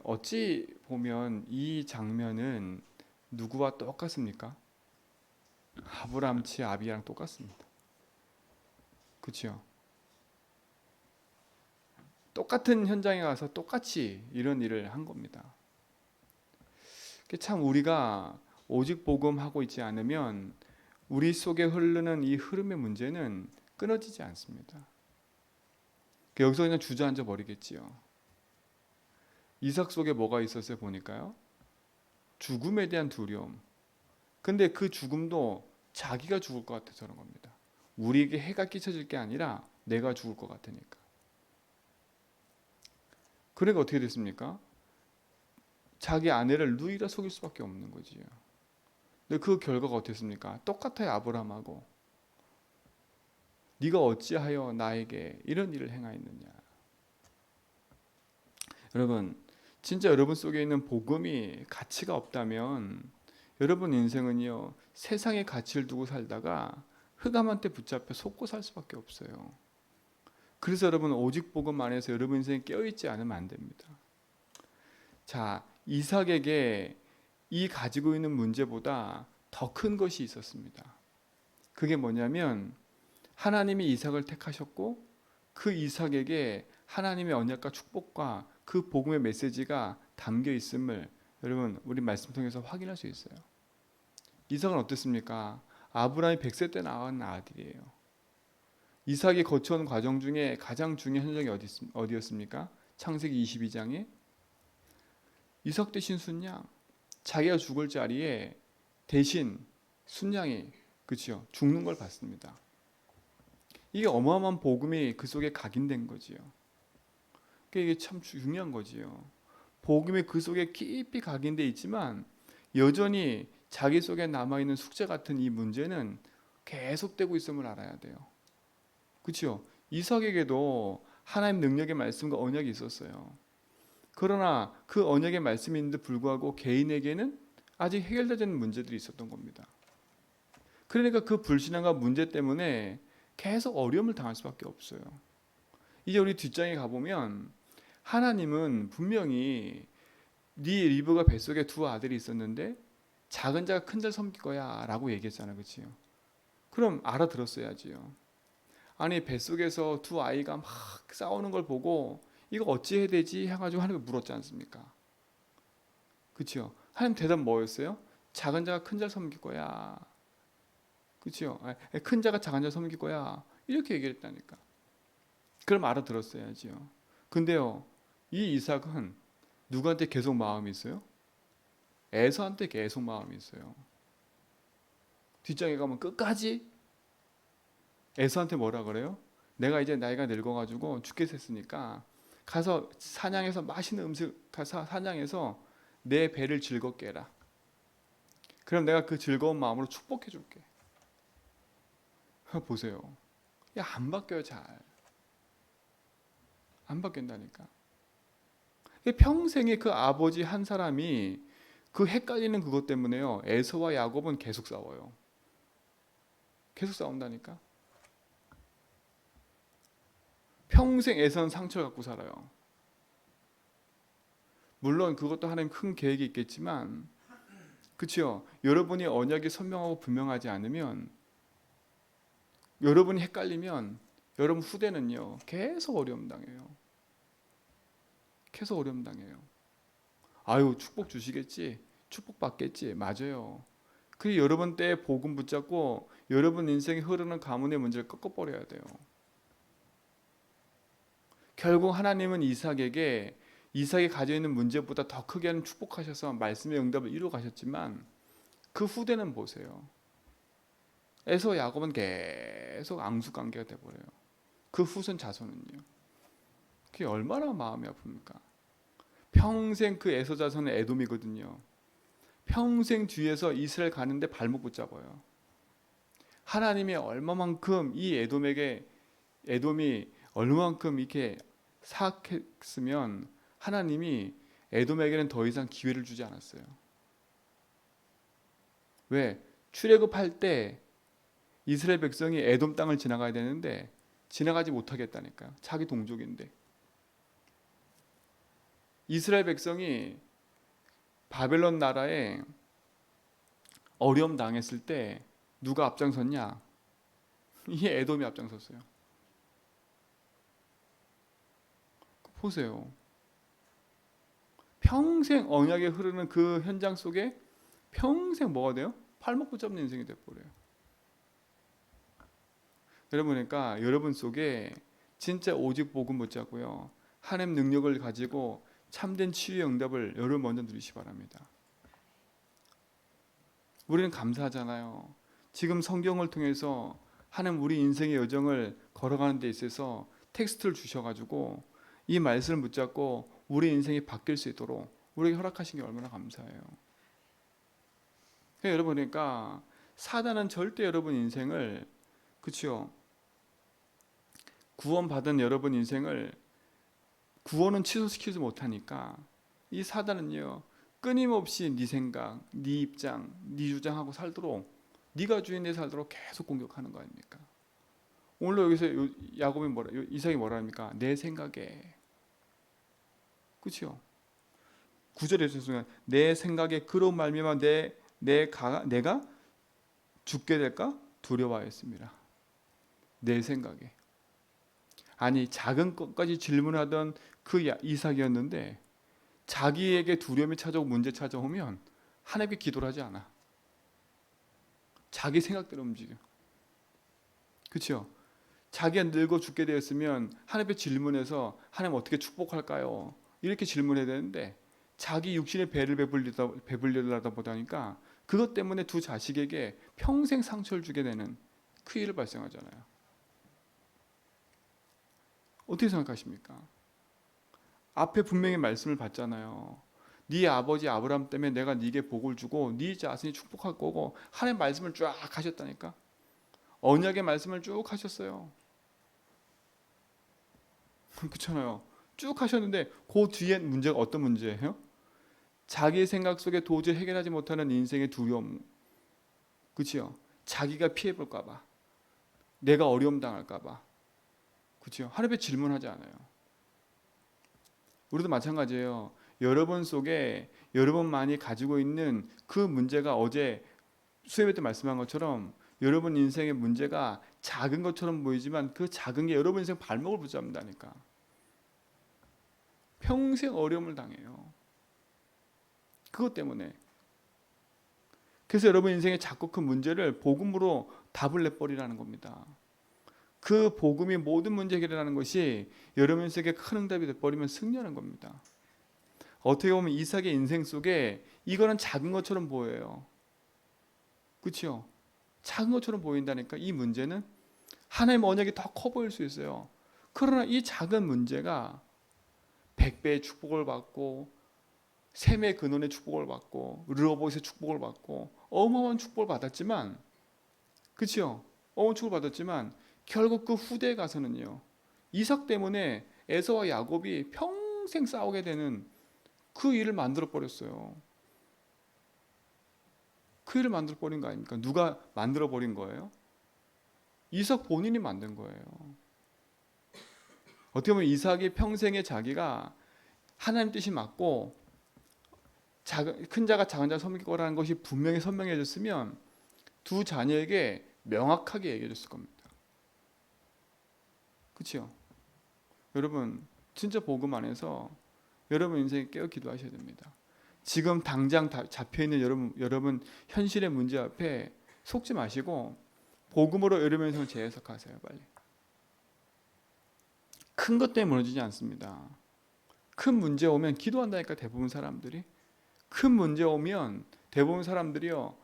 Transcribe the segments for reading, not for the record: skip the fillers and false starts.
어찌 보면 이 장면은 누구와 똑같습니까? 아브라함치 아비랑 똑같습니다. 그렇죠? 똑같은 현장에 가서 똑같이 이런 일을 한 겁니다. 참 우리가 오직 복음하고 있지 않으면 우리 속에 흐르는 이 흐름의 문제는 끊어지지 않습니다. 여기서 그냥 주저앉아 버리겠지요. 이삭 속에 뭐가 있었어요 보니까요. 죽음에 대한 두려움. 근데 그 죽음도 자기가 죽을 것 같아서 그런 겁니다. 우리에게 해가 끼쳐질 게 아니라 내가 죽을 것 같으니까. 그러니까 어떻게 됐습니까? 자기 아내를 누이라 속일 수밖에 없는 거지요. 근데 그 결과가 어땠습니까? 똑같아요. 아브라함하고. 네가 어찌하여 나에게 이런 일을 행하였느냐. 여러분, 진짜 여러분 속에 있는 복음이 가치가 없다면 여러분 인생은요, 세상의 가치를 두고 살다가 흑암한테 붙잡혀 속고 살 수밖에 없어요. 그래서 여러분 오직 복음 안에서 여러분 인생이 깨어있지 않으면 안 됩니다. 자, 이삭에게 이 가지고 있는 문제보다 더 큰 것이 있었습니다. 그게 뭐냐면 하나님이 이삭을 택하셨고 그 이삭에게 하나님의 언약과 축복과 그 복음의 메시지가 담겨 있음을 여러분 우리 말씀 통해서 확인할 수 있어요. 이삭은 어땠습니까? 아브라함이 100세 때 낳은 아들이에요. 이삭이 거쳐온 과정 중에 가장 중요한 현장이 어디였습니까? 창세기 22장에 이삭 대신 순양, 자기가 죽을 자리에 대신 순양이 그렇죠? 죽는 걸 봤습니다. 이게 어마어마한 복음이 그 속에 각인된 거지요. 이게 참 중요한 거지요. 복음이 그 속에 깊이 각인돼 있지만 여전히 자기 속에 남아있는 숙제 같은 이 문제는 계속되고 있음을 알아야 돼요. 그렇죠? 이삭에게도 하나님 능력의 말씀과 언약이 있었어요. 그러나 그 언약의 말씀이 있는데 불구하고 개인에게는 아직 해결되지 않는 문제들이 있었던 겁니다. 그러니까 그 불신앙과 문제 때문에 계속 어려움을 당할 수밖에 없어요. 이제 우리 뒷장에 가보면 하나님은 분명히 네 리브가 뱃속에 두 아들이 있었는데 작은 자가 큰 자를 섬길 거야 라고 얘기했잖아요. 그렇죠? 그럼 알아들었어야지요. 아니 뱃속에서 두 아이가 막 싸우는 걸 보고 이거 어찌 해야 되지 해가지고 하나님께 물었지 않습니까? 그렇죠? 하나님 대답 뭐였어요? 작은 자가 큰 자를 섬길 거야. 그렇죠? 큰 자가 작은 자를 섬길 거야. 이렇게 얘기를 했다니까. 그럼 알아들었어야지요. 근데요, 이 이삭은 누구한테 계속 마음이 있어요? 에서한테 계속 마음이 있어요. 뒷장에 가면 끝까지 에서한테 뭐라 그래요? 내가 이제 나이가 늙어가지고 죽게 됐으니까 가서 사냥해서 맛있는 음식 가서 사냥해서 내 배를 즐겁게 해라. 그럼 내가 그 즐거운 마음으로 축복해 줄게. 보세요. 야, 안 바뀌어요, 잘. 안 바뀐다니까. 평생에 그 아버지 한 사람이 그 헷갈리는 그것 때문에요. 에서와 야곱은 계속 싸워요. 계속 싸운다니까. 평생 에서는 상처를 갖고 살아요. 물론 그것도 하나님 큰 계획이 있겠지만 그렇죠. 여러분이 언약이 선명하고 분명하지 않으면 여러분이 헷갈리면 여러분 후대는요. 계속 어려움 당해요. 계속 어려움 당해요. 아유 축복 주시겠지. 축복 받겠지. 맞아요. 그 여러분 때에 복음 붙잡고 여러분 인생에 흐르는 가문의 문제를 꺾어버려야 돼요. 결국 하나님은 이삭이 가지고 있는 문제보다 더 크게 하는 축복하셔서 말씀의 응답을 이루어 가셨지만 그 후대는 보세요. 에서 야곱은 계속 앙숙관계가 돼버려요. 그 후손 자손은요. 그게 얼마나 마음이 아픕니까? 평생 그 에서 자손은 에돔이거든요. 평생 뒤에서 이스라엘 가는데 발목 붙잡아요. 하나님이 얼마만큼 이 에돔이 얼마만큼 이렇게 사악했으면 하나님이 에돔에게는 더 이상 기회를 주지 않았어요. 왜? 출애굽할 때 이스라엘 백성이 에돔 땅을 지나가야 되는데 지나가지 못하겠다니까요. 자기 동족인데. 이스라엘 백성이 바벨론 나라에 어려움 당했을 때 누가 앞장섰냐? 이게 에돔이 앞장섰어요. 보세요. 평생 언약에 흐르는 그 현장 속에 평생 뭐가 돼요? 팔목 붙잡는 인생이 돼버려요. 여러분, 그러니까 여러분 속에 진짜 오직 복음 붙잡고요, 하나님 능력을 가지고 참된 치유의 응답을 여러분 먼저 누리시기 바랍니다. 우리는 감사하잖아요. 지금 성경을 통해서 하나님 우리 인생의 여정을 걸어가는 데 있어서 텍스트를 주셔가지고 이 말씀을 붙잡고 우리 인생이 바뀔 수 있도록 우리에게 허락하신 게 얼마나 감사해요. 여러분, 그러니까 사단은 절대 여러분 인생을, 그렇죠? 구원받은 여러분 인생을 구원은 취소시키지 못하니까 이 사단은요, 끊임없이 네 생각, 네 입장, 네 주장하고 살도록, 네가 주인에 살도록 계속 공격하는 거 아닙니까? 오늘 여기서 야곱이 이삭이 뭐라 합니까? 내 생각에, 그렇죠? 9절에 보시면 내 생각에 그로 말미암아 내가 죽게 될까 두려워하였습니다. 내 생각에. 아니, 작은 것까지 질문하던 그 이삭이었는데 자기에게 두려움이 찾아오고 문제 찾아오면 하나님께 기도를 하지 않아. 자기 생각대로 움직여. 그렇죠? 자기가 늙어 죽게 되었으면 하나님께 질문해서 하나님 어떻게 축복할까요? 이렇게 질문해야 되는데 자기 육신의 배를 배불리려다 보다니까 그것 때문에 두 자식에게 평생 상처를 주게 되는 그 일을 발생하잖아요. 어떻게 생각하십니까? 앞에 분명히 말씀을 받잖아요. 네 아버지 아브라함 때문에 내가 네게 복을 주고 네 자손이 축복할 거고 하나님 말씀을 쫙 하셨다니까. 언약의 말씀을 쭉 하셨어요. 그렇잖아요. 쭉 하셨는데 그 뒤에 문제가 어떤 문제예요? 자기 생각 속에 도저히 해결하지 못하는 인생의 두려움. 그렇죠? 자기가 피해볼까 봐. 내가 어려움 당할까 봐. 그렇죠? 하나님께 질문하지 않아요. 우리도 마찬가지예요. 여러분 속에 여러분만이 가지고 있는 그 문제가 어제 수요일 때 말씀한 것처럼 여러분 인생의 문제가 작은 것처럼 보이지만 그 작은 게 여러분 인생 발목을 붙잡는다니까. 평생 어려움을 당해요. 그것 때문에. 그래서 여러분 인생의 작고 큰 문제를 복음으로 답을 내버리라는 겁니다. 그 복음이 모든 문제 해결하는 것이 여러분 인생의 큰 응답이 돼버리면 승리하는 겁니다. 어떻게 보면 이삭의 인생 속에 이거는 작은 것처럼 보여요. 그렇죠? 작은 것처럼 보인다니까. 이 문제는 하나님의 언약이 더 커 보일 수 있어요. 그러나 이 작은 문제가 100배의 축복을 받고 셈의 근원의 축복을 받고 르호봇의 축복을 받고 어마어마한 축복을 받았지만, 그렇죠? 어마어마한 축복을 받았지만 결국 그 후대에 가서는요, 이삭 때문에 에서와 야곱이 평생 싸우게 되는 그 일을 만들어 버렸어요. 그 일을 만들어 버린 거 아닙니까? 누가 만들어 버린 거예요? 이삭 본인이 만든 거예요. 어떻게 보면 이삭이 평생에 자기가 하나님 뜻이 맞고 큰 자가 작은 자를 섬길 거라는 것이 분명히 선명해졌으면 두 자녀에게 명확하게 얘기해줬을 겁니다. 그렇죠? 여러분, 진짜 복음 안에서 여러분 인생에 깨어 기도하셔야 됩니다. 지금 당장 잡혀있는 여러분 현실의 문제 앞에 속지 마시고 복음으로 여러분 인생을 재해석하세요. 빨리. 큰 것 때문에 무너지지 않습니다. 큰 문제 오면 기도한다니까. 대부분 사람들이 큰 문제 오면 대부분 사람들이요,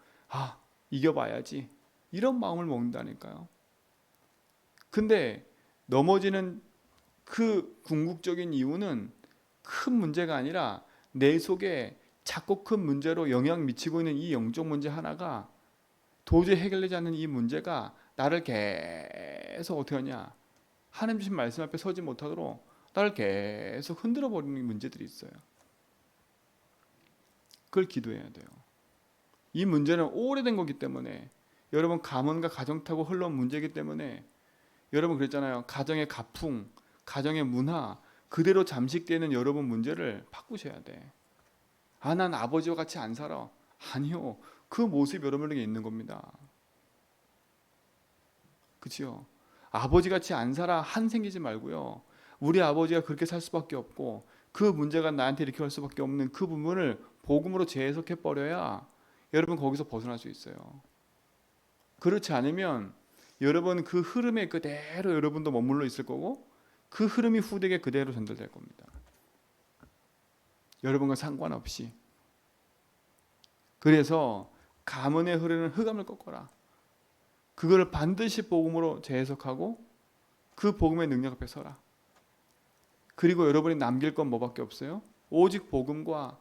이겨봐야지 이런 마음을 먹는다니까요. 근데 넘어지는 그 궁극적인 이유는 큰 문제가 아니라 내 속에 작고 큰 문제로 영향 미치고 있는 이 영적 문제 하나가 도저히 해결되지 않는 이 문제가 나를 계속 어떻게 하냐, 하나님 주신 말씀 앞에 서지 못하도록 나를 계속 흔들어 버리는 문제들이 있어요. 그걸 기도해야 돼요. 이 문제는 오래된 거기 때문에, 여러분 가문과 가정 타고 흘러온 문제이기 때문에, 여러분 그랬잖아요. 가정의 가풍, 가정의 문화, 그대로 잠식되는 여러분 문제를 바꾸셔야 돼. 아, 난 아버지와 같이 안 살아. 아니요. 그 모습이 여러분에게 있는 겁니다. 그치요? 아버지 같이 안 살아 한 생기지 말고요. 우리 아버지가 그렇게 살 수밖에 없고 그 문제가 나한테 이렇게 할 수밖에 없는 그 부분을 복음으로 재해석해 버려야 여러분 거기서 벗어날 수 있어요. 그렇지 않으면 여러분 그 흐름에 그대로 여러분도 머물러 있을 거고 그 흐름이 후대에 그대로 전달될 겁니다. 여러분과 상관없이. 그래서 가문에 흐르는 흑암을 꺾어라. 그걸 반드시 복음으로 재해석하고 그 복음의 능력 앞에 서라. 그리고 여러분이 남길 건 뭐밖에 없어요? 오직 복음과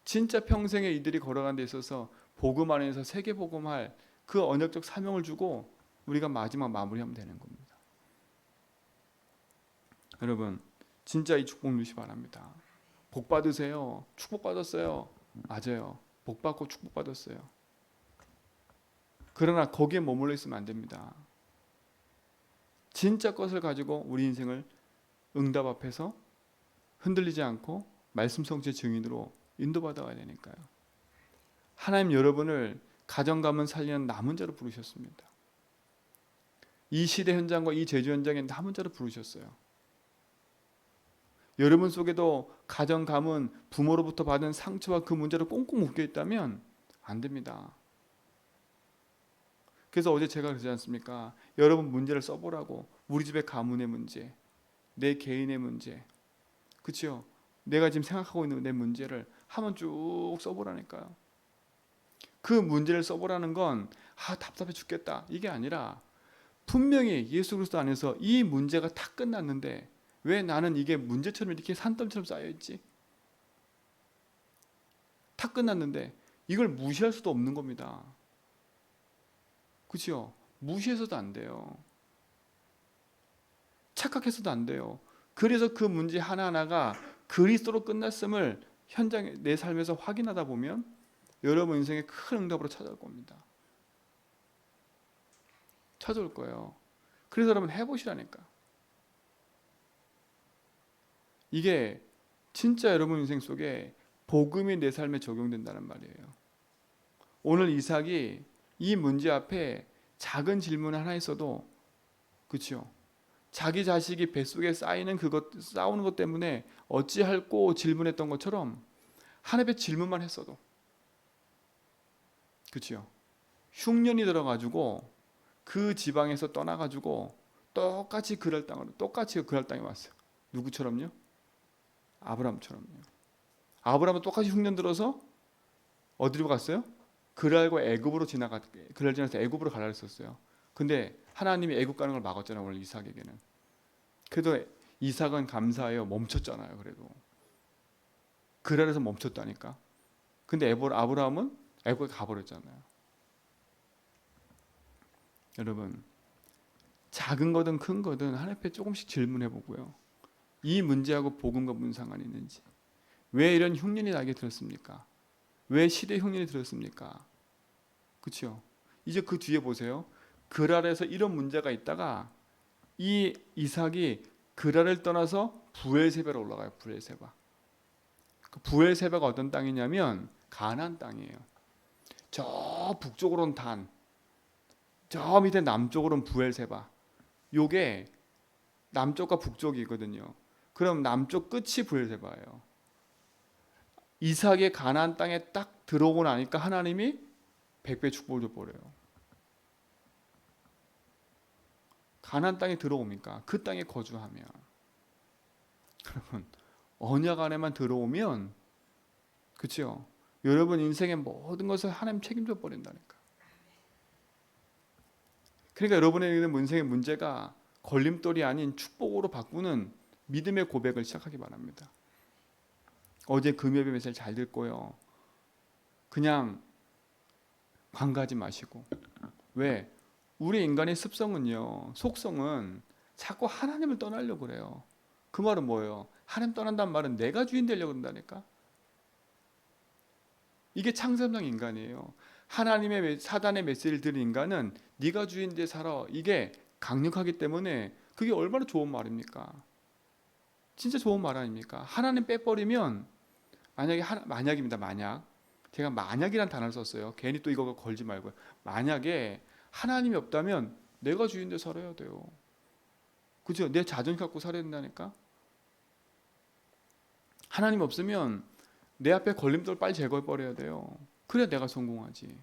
진짜 평생에 이들이 걸어가는 데 있어서 복음 안에서 세계 복음할 그 언약적 사명을 주고 우리가 마지막 마무리하면 되는 겁니다. 여러분 진짜 이 축복 누리시 바랍니다. 복 받으세요. 축복 받았어요. 맞아요. 복 받고 축복 받았어요. 그러나 거기에 머물러 있으면 안 됩니다. 진짜 것을 가지고 우리 인생을 응답 앞에서 흔들리지 않고 말씀 성취의 증인으로 인도받아 가야 되니까요. 하나님 여러분을 가정 가문 살리는 남은 자로 부르셨습니다. 이 시대 현장과 이 제주 현장에 남은 자로 부르셨어요. 여러분 속에도 가정 가문 부모로부터 받은 상처와 그 문제로 꽁꽁 묶여 있다면 안 됩니다. 그래서 어제 제가 그러지 않습니까? 여러분 문제를 써보라고. 우리 집의 가문의 문제, 내 개인의 문제, 그렇죠? 내가 지금 생각하고 있는 내 문제를 한번 쭉 써보라니까요. 그 문제를 써보라는 건 답답해 죽겠다 이게 아니라 분명히 예수 그리스도 안에서 이 문제가 다 끝났는데 왜 나는 이게 문제처럼 이렇게 산더미처럼 쌓여있지? 다 끝났는데 이걸 무시할 수도 없는 겁니다. 그렇죠? 무시해서도 안 돼요. 착각해서도 안 돼요. 그래서 그 문제 하나하나가 그리스도로 끝났음을 현장에 내 삶에서 확인하다 보면 여러분 인생에 큰 응답으로 찾아올 겁니다. 찾아올 거예요. 그래서 여러분 해보시라니까. 이게 진짜 여러분 인생 속에 복음이 내 삶에 적용된다는 말이에요. 오늘 이삭이 이 문제 앞에 작은 질문 하나 있어도 그렇죠? 자기 자식이 뱃속에 쌓이는 싸우는 것 때문에 어찌할꼬 질문했던 것처럼 하나님의 질문만 했어도 그렇죠? 흉년이 들어가지고 그 지방에서 떠나가지고 똑같이 그랄 땅에 왔어요. 누구처럼요? 아브라함처럼요. 아브라함은 똑같이 흉년 들어서 어디로 갔어요? 그랄과 애굽으로 그랄 지나서 애굽으로 가라 했었어요. 근데 하나님이 애굽 가는 걸 막았잖아요. 오늘 이삭에게는. 그래도 이삭은 감사해요. 멈췄잖아요. 그래도 그랄에서 멈췄다니까. 근데 아브라함은 애굽에 가버렸잖아요. 여러분 작은 거든 큰 거든 하나님 앞에 조금씩 질문해 보고요. 이 문제하고 복음과 무슨 상관이 있는지, 왜 이런 흉년이 나게 들었습니까? 왜 시대 흉년이 들었습니까? 그렇죠? 이제 그 뒤에 보세요. 그랄에서 이런 문제가 있다가 이 이삭이 그랄을 떠나서 부엘세바로 올라가요. 부엘세바. 그 부엘세바가 어떤 땅이냐면 가나안 땅이에요. 저 북쪽으로는 단, 저 밑에 남쪽으로는 부엘세바. 요게 남쪽과 북쪽이거든요. 그럼 남쪽 끝이 부엘세바예요. 이삭의 가나안 땅에 딱 들어오고 나니까 하나님이 100배 축복을 줘버려요. 가나안 땅에 들어오니까 그 땅에 거주하면 여러분 언약 안에만 들어오면 그렇죠? 여러분 인생의 모든 것을 하나님 책임져 버린다니까. 그러니까 여러분의 인생의 문제가 걸림돌이 아닌 축복으로 바꾸는 믿음의 고백을 시작하기 바랍니다. 어제 금요일 메시지 잘 듣고요. 그냥 관가하지 마시고. 왜? 우리 인간의 습성은요, 속성은 자꾸 하나님을 떠나려고 그래요. 그 말은 뭐예요? 하나님 떠난다는 말은 내가 주인 되려고 그런다니까. 이게 창세성 인간이에요. 하나님의 사단의 메시지를 들은 인간은 네가 주인 돼 살아. 이게 강력하기 때문에 그게 얼마나 좋은 말입니까? 진짜 좋은 말 아닙니까? 하나님 빼버리면 만약입니다. 만약 제가 만약이란 단어를 썼어요. 괜히 또 이거 걸지 말고요. 만약에 하나님이 없다면 내가 주인데 살아야 돼요. 그죠? 내 자존심 갖고 살아야 된다니까. 하나님 없으면 내 앞에 걸림돌 빨리 제거해 버려야 돼요. 그래야 내가 성공하지.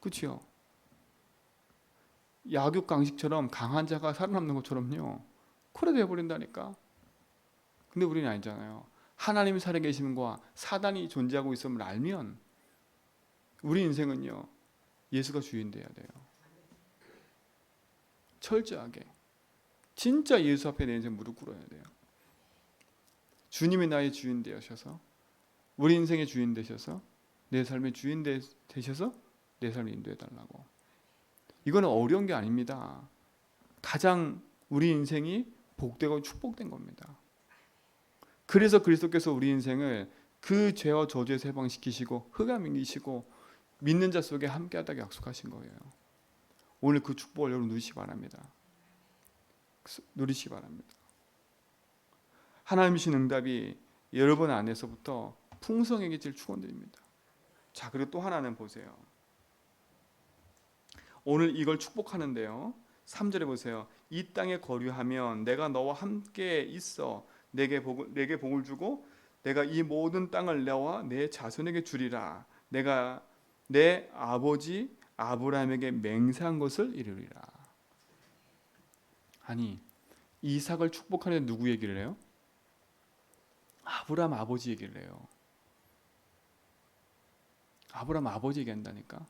그렇죠? 약육 강식처럼 강한 자가 살아남는 것처럼요. 그래 돼 버린다니까. 근데 우리는 아니잖아요. 하나님이 살아계심과 사단이 존재하고 있음을 알면 우리 인생은요, 예수가 주인 돼야 돼요. 철저하게. 진짜 예수 앞에 내 인생 무릎 꿇어야 돼요. 주님이 나의 주인 되셔서, 우리 인생의 주인 되셔서, 내 삶의 주인 되셔서 내 삶을 인도해 달라고. 이거는 어려운 게 아닙니다. 가장 우리 인생이 복되고 축복된 겁니다. 그래서 그리스도께서 우리 인생을 그 죄와 저주에서 해방시키시고 흑암이시고 믿는 자 속에 함께하다가 약속하신 거예요. 오늘 그 축복을 여러분 누리시기 바랍니다. 누리시기 바랍니다. 하나님 주신 응답이 여러분 안에서부터 풍성해질 축원드립니다. 자, 그리고 또 하나는 보세요. 오늘 이걸 축복하는데요. 3절에 보세요. 이 땅에 거류하면 내가 너와 함께 있어 내게 복을 주고 내가 이 모든 땅을 너와 내 자손에게 주리라. 내가 내 아버지 아브라함에게 맹세한 것을 이루리라. 아니, 이삭을 축복하는 누구 얘기를 해요? 아브라함 아버지 얘기를 해요. 아브라함 아버지 얘기한다니까.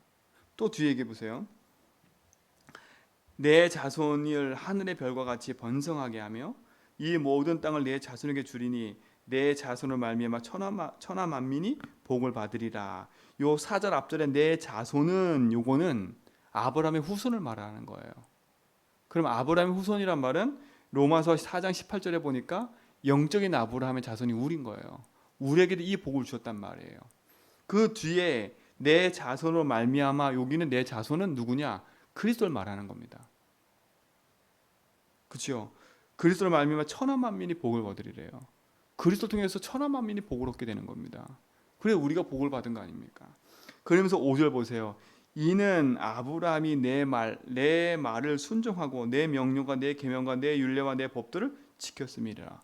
또 뒤에 얘기해 보세요. 내 자손을 하늘의 별과 같이 번성하게 하며 이 모든 땅을 내 자손에게 주리니 내 자손을 말미암아 천하 만민이 복을 받으리라. 요 4절 앞절에 내 자손은 요거는 아브라함의 후손을 말하는 거예요. 그럼 아브라함의 후손이란 말은 로마서 4장 18절에 보니까 영적인 아브라함의 자손이 우리인 거예요. 우리에게도 이 복을 주셨단 말이에요. 그 뒤에 내 자손으로 말미암아 여기는 내 자손은 누구냐? 그리스도를 말하는 겁니다. 그렇죠? 그리스도를 말미암아 천하 만민이 복을 얻으리래요. 그리스도 통해서 천하 만민이 복을 얻게 되는 겁니다. 그래 우리가 복을 받은 거 아닙니까? 그러면서 5절 보세요. 이는 아브라함이 내 말을 순종하고 내 명령과 내 계명과 내 율례와 내 법들을 지켰음이라.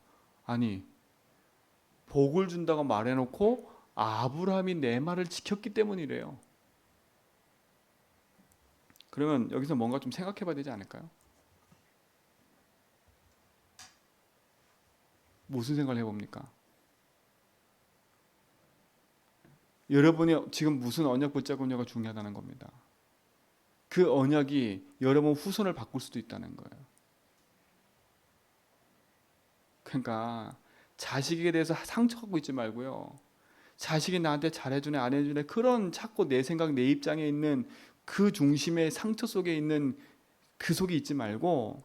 아니, 복을 준다고 말해놓고 아브라함이 내 말을 지켰기 때문이래요. 그러면 여기서 뭔가 좀 생각해봐야 되지 않을까요? 무슨 생각을 해봅니까? 여러분이 지금 무슨 언약 붙잡고 있냐가 중요하다는 겁니다. 그 언약이 여러분 후손을 바꿀 수도 있다는 거예요. 그러니까 자식에 대해서 상처받고 있지 말고요. 자식이 나한테 잘해주네 안 해주네 그런 자꾸 내 생각 내 입장에 있는 그 중심의 상처 속에 있는 그 속에 있지 말고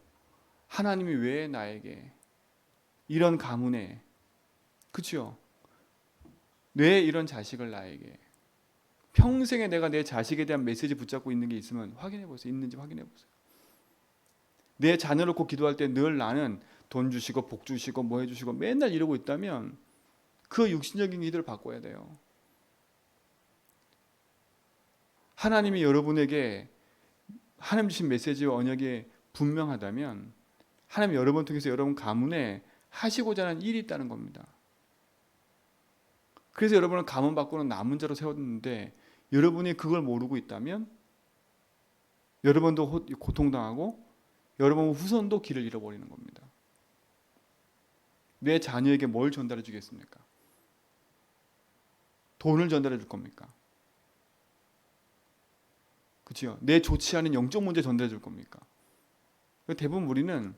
하나님이 왜 나에게 이런 가문에 그렇죠? 왜 이런 자식을 나에게 평생에 내가 내 자식에 대한 메시지 붙잡고 있는 게 있으면 확인해 보세요. 있는지 확인해 보세요. 내 자녀를 놓고 기도할 때 늘 나는 돈 주시고 복 주시고 뭐 해주시고 맨날 이러고 있다면 그 육신적인 기도를 바꿔야 돼요. 하나님이 여러분에게 하나님 주신 메시지와 언약이 분명하다면 하나님 여러분 통해서 여러분 가문에 하시고자 하는 일이 있다는 겁니다. 그래서 여러분은 가문 밖으로 남은 자로 세웠는데 여러분이 그걸 모르고 있다면 여러분도 고통당하고 여러분 후손도 길을 잃어버리는 겁니다. 내 자녀에게 뭘 전달해 주겠습니까? 돈을 전달해 줄 겁니까? 그렇죠? 내 좋지 않은 영적 문제 전달해 줄 겁니까? 대부분 우리는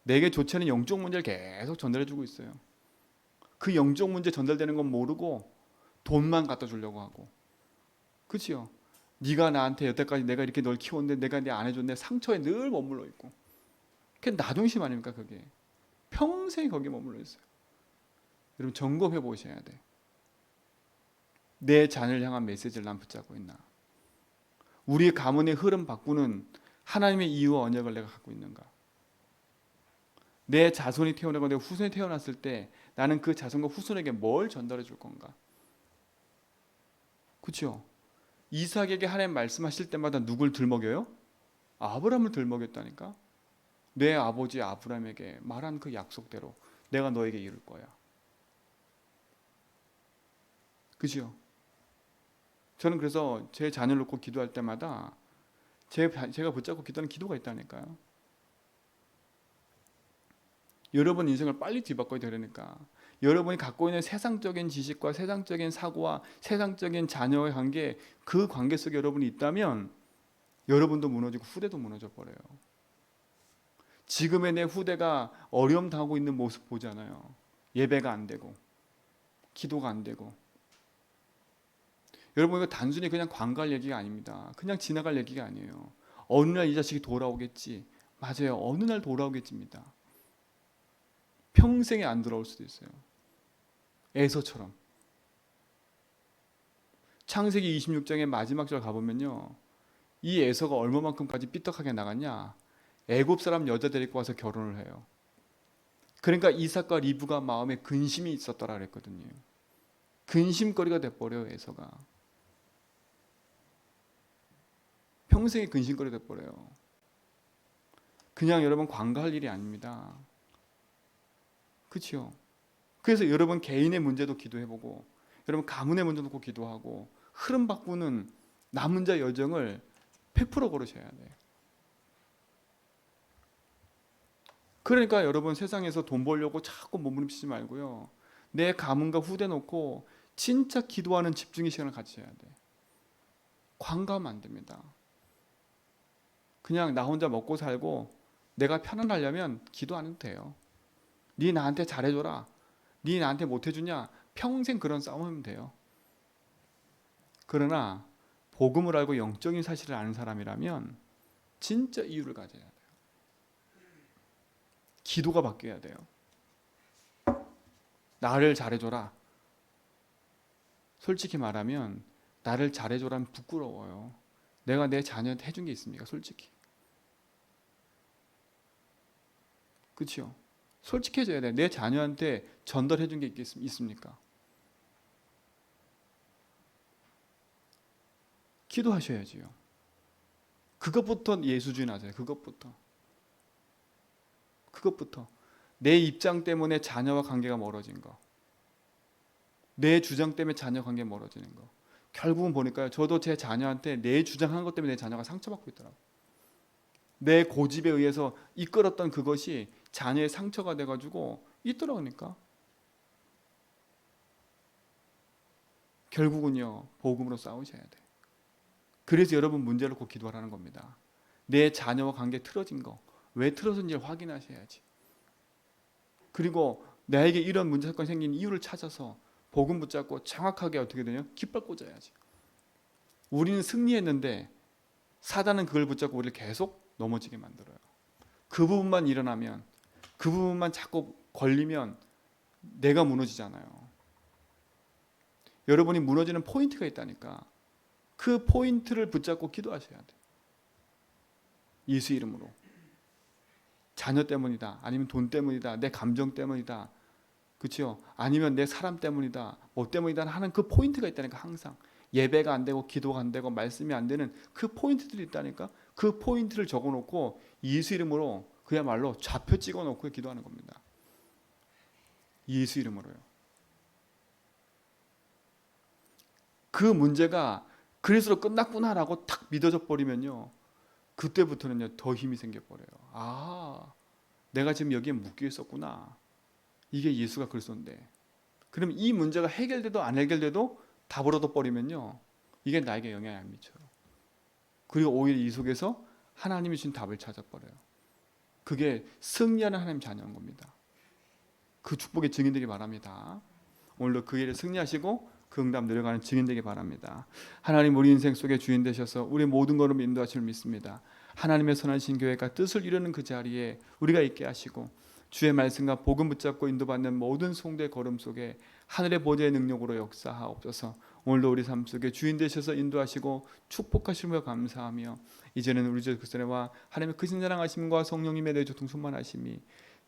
내게 좋지 않은 영적 문제를 계속 전달해 주고 있어요. 그 영적 문제 전달되는 건 모르고 돈만 갖다 주려고 하고. 그렇죠? 네가 나한테 여태까지 내가 이렇게 널 키웠는데 내가 네 안 해줬네 상처에 늘 머물러 있고. 그게 나 중심 아닙니까 그게? 평생 거기에 머물러 있어요. 여러분 점검해 보셔야 돼. 내 자녀를 향한 메시지를 난 붙잡고 있나? 우리 가문의 흐름 바꾸는 하나님의 이유와 언약을 내가 갖고 있는가? 내 자손이 태어나고 내 후손이 태어났을 때 나는 그 자손과 후손에게 뭘 전달해 줄 건가? 그렇죠? 이삭에게 하나님 말씀하실 때마다 누굴 들먹여요? 아브라함을 들먹였다니까. 내 아버지 아브라함에게 말한 그 약속대로 내가 너에게 이룰 거야. 그죠? 저는 그래서 제 자녀를 놓고 기도할 때마다 제가 붙잡고 기도하는 기도가 있다니까요. 여러분 인생을 빨리 뒤바꿔야 되니까 여러분이 갖고 있는 세상적인 지식과 세상적인 사고와 세상적인 자녀의 관계, 그 관계 속에 여러분이 있다면 여러분도 무너지고 후대도 무너져 버려요. 지금의 내 후대가 어려움 당하고 있는 모습 보잖아요. 예배가 안 되고 기도가 안 되고. 여러분 이거 단순히 그냥 관갈 얘기가 아닙니다. 그냥 지나갈 얘기가 아니에요. 어느 날 이 자식이 돌아오겠지. 맞아요. 어느 날 돌아오겠지입니다. 평생에 안 돌아올 수도 있어요. 에서처럼. 창세기 26장의 마지막 절 가보면요. 이 에서가 얼마만큼까지 삐딱하게 나갔냐. 애굽 사람 여자 데리고 와서 결혼을 해요. 그러니까 이삭과 리브가 마음에 근심이 있었더라 그랬거든요. 근심거리가 돼버려요. 에서가. 평생에 근심거리가 돼버려요. 그냥 여러분 관가할 일이 아닙니다. 그렇죠? 그래서 여러분 개인의 문제도 기도해보고 여러분 가문의 문제도 놓고 기도하고 흐름 바꾸는 남은 자 여정을 100% 걸으셔야 돼요. 그러니까 여러분 세상에서 돈 벌려고 자꾸 몸부림치지 말고요. 내 가문과 후대 놓고 진짜 기도하는 집중의 시간을 가지셔야 돼요. 관가하면 안 됩니다. 그냥 나 혼자 먹고 살고 내가 편안하려면 기도 안 해도 돼요. 네 나한테 잘해줘라. 네 나한테 못해주냐. 평생 그런 싸움하면 돼요. 그러나 복음을 알고 영적인 사실을 아는 사람이라면 진짜 이유를 가져야 돼요. 기도가 바뀌어야 돼요. 나를 잘해줘라. 솔직히 말하면 나를 잘해줘라면 부끄러워요. 내가 내 자녀한테 해준 게 있습니까? 솔직히. 그렇죠? 솔직해져야 돼. 내 자녀한테 전달해 준 게 있습니까? 기도하셔야지요. 그것부터 예수주의 하세요. 그것부터. 내 입장 때문에 자녀와 관계가 멀어진 거. 내 주장 때문에 자녀 관계 멀어지는 거. 결국은 보니까요. 저도 제 자녀한테 내 주장한 것 때문에 내 자녀가 상처받고 있더라고요. 내 고집에 의해서 이끌었던 그것이 자녀의 상처가 돼가지고 있더라고니까. 결국은요. 복음으로 싸우셔야 돼. 그래서 여러분 문제를 꼭 기도하라는 겁니다. 내 자녀와 관계 틀어진 거. 왜 틀어진지를 확인하셔야지. 그리고 나에게 이런 문제 사건이 생긴 이유를 찾아서 복음 붙잡고 정확하게 어떻게 되냐? 깃발 꽂아야지. 우리는 승리했는데 사단은 그걸 붙잡고 우리를 계속 넘어지게 만들어요. 그 부분만 일어나면, 그 부분만 자꾸 걸리면 내가 무너지잖아요. 여러분이 무너지는 포인트가 있다니까. 그 포인트를 붙잡고 기도하셔야 돼요. 예수 이름으로. 자녀 때문이다. 아니면 돈 때문이다. 내 감정 때문이다. 그렇죠? 아니면 내 사람 때문이다. 뭐 때문이다 하는 그 포인트가 있다니까 항상. 예배가 안 되고 기도가 안 되고 말씀이 안 되는 그 포인트들이 있다니까. 그 포인트를 적어놓고 예수 이름으로 그야말로 좌표 찍어놓고 기도하는 겁니다. 예수 이름으로요. 그 문제가 그래서 끝났구나라고 탁 믿어져 버리면요. 그때부터는요 더 힘이 생겨버려요. 아, 내가 지금 여기에 묶여 있었구나. 이게 예수가 그리스도인데. 그럼 이 문제가 해결돼도 안 해결돼도 답을 얻어버리면요. 이게 나에게 영향이 안 미쳐요. 그리고 오히려 이 속에서 하나님이 주신 답을 찾아버려요. 그게 승리하는 하나님 자녀인 겁니다. 그 축복의 증인되기 바랍니다. 오늘도 그 일을 승리하시고 그 응답 내려가는 증인 되기 바랍니다. 하나님 우리 인생 속에 주인 되셔서 우리 모든 걸음 인도하실 믿습니다. 하나님의 선하신 계획과 뜻을 이루는 그 자리에 우리가 있게 하시고 주의 말씀과 복음 붙잡고 인도받는 모든 성도의 걸음 속에 하늘의 보좌의 능력으로 역사하옵소서. 오늘도 우리 삶 속에 주인 되셔서 인도하시고 축복하시며 감사하며 이제는 우리 주 그리스도와 하나님의 크신 사랑하심과 성령님의 내조통 충만하심이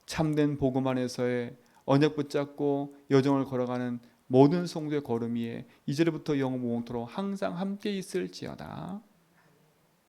참된 복음 안에서의 언약 붙잡고 여정을 걸어가는 모든 성도의 걸음 위에 이제부터 영원토록 항상 함께 있을지어다.